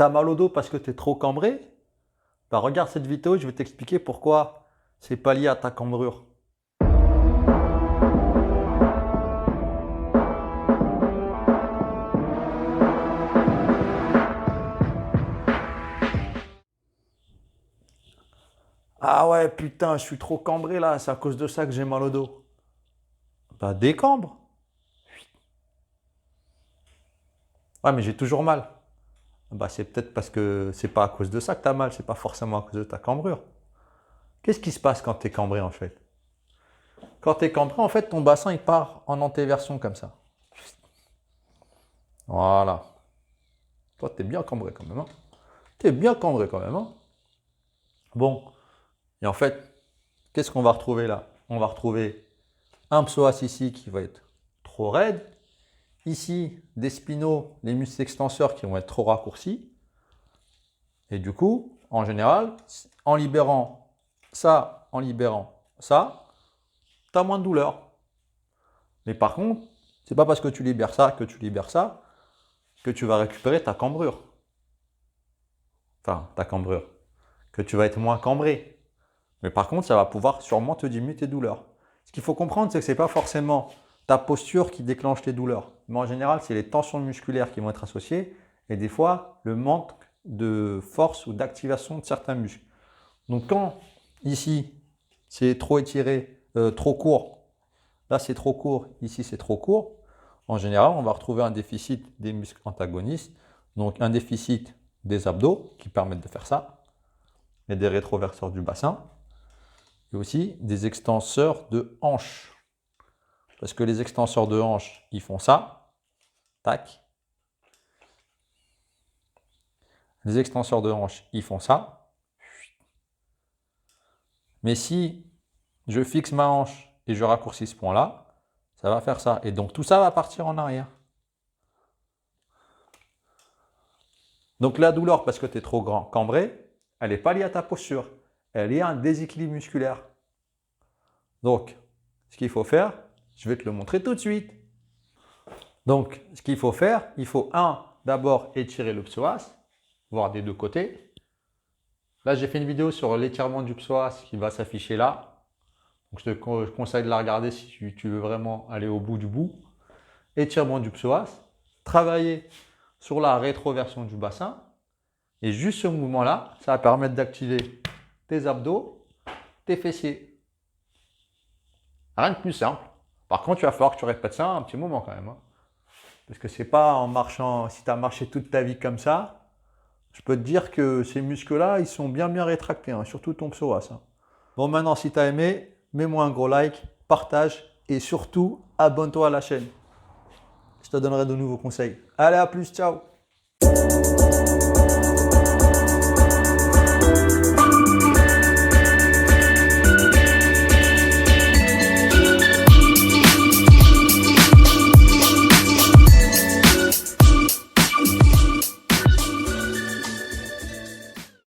T'as mal au dos parce que tu es trop cambré? Bah, regarde cette vidéo, je vais t'expliquer pourquoi c'est pas lié à ta cambrure. Ah ouais, putain, je suis trop cambré là, c'est à cause de ça que j'ai mal au dos. Bah, décambre. Ouais, mais j'ai toujours mal. Bah, c'est peut-être parce que c'est pas à cause de ça que t'as mal, c'est pas forcément à cause de ta cambrure. Qu'est-ce qui se passe quand t'es cambré en fait? Quand t'es cambré, en fait, ton bassin il part en antéversion comme ça. Voilà. Toi, t'es bien cambré quand même, hein? T'es bien cambré quand même, hein? Bon, et en fait, qu'est-ce qu'on va retrouver là? On va retrouver un psoas ici qui va être trop raide. Ici, des spinaux, les muscles extenseurs qui vont être trop raccourcis. Et du coup, en général, en libérant ça, tu as moins de douleur. Mais par contre, c'est pas parce que tu libères ça que tu vas récupérer ta cambrure. Enfin, ta cambrure. Que tu vas être moins cambré. Mais par contre, ça va pouvoir sûrement te diminuer tes douleurs. Ce qu'il faut comprendre, c'est que ce n'est pas forcément ta posture qui déclenche tes douleurs. Mais en général, c'est les tensions musculaires qui vont être associées et des fois, le manque de force ou d'activation de certains muscles. Donc quand ici, c'est trop étiré, trop court, là c'est trop court, ici c'est trop court, en général, on va retrouver un déficit des muscles antagonistes, donc un déficit des abdos qui permettent de faire ça, et des rétroverseurs du bassin, et aussi des extenseurs de hanches. Parce que les extenseurs de hanches, ils font ça, tac. Les extenseurs de hanches, ils font ça. Mais si je fixe ma hanche et je raccourcis ce point-là, ça va faire ça. Et donc tout ça va partir en arrière. Donc la douleur, parce que tu es trop grand, cambré, elle n'est pas liée à ta posture. Elle est liée à un déséquilibre musculaire. Donc, ce qu'il faut faire, je vais te le montrer tout de suite. Donc, ce qu'il faut faire, il faut d'abord étirer le psoas, voire des deux côtés. Là, j'ai fait une vidéo sur l'étirement du psoas qui va s'afficher là. Donc, je te conseille de la regarder si tu veux vraiment aller au bout du bout. Étirement du psoas, travailler sur la rétroversion du bassin. Et juste ce mouvement-là, ça va permettre d'activer tes abdos, tes fessiers. Rien de plus simple. Par contre, il va falloir que tu répètes ça un petit moment quand même, hein. Parce que c'est pas en marchant, si tu as marché toute ta vie comme ça, je peux te dire que ces muscles-là, ils sont bien rétractés, hein, surtout ton psoas, hein. Bon, maintenant, si tu as aimé, mets-moi un gros like, partage et surtout, abonne-toi à la chaîne. Je te donnerai de nouveaux conseils. Allez, à plus, ciao!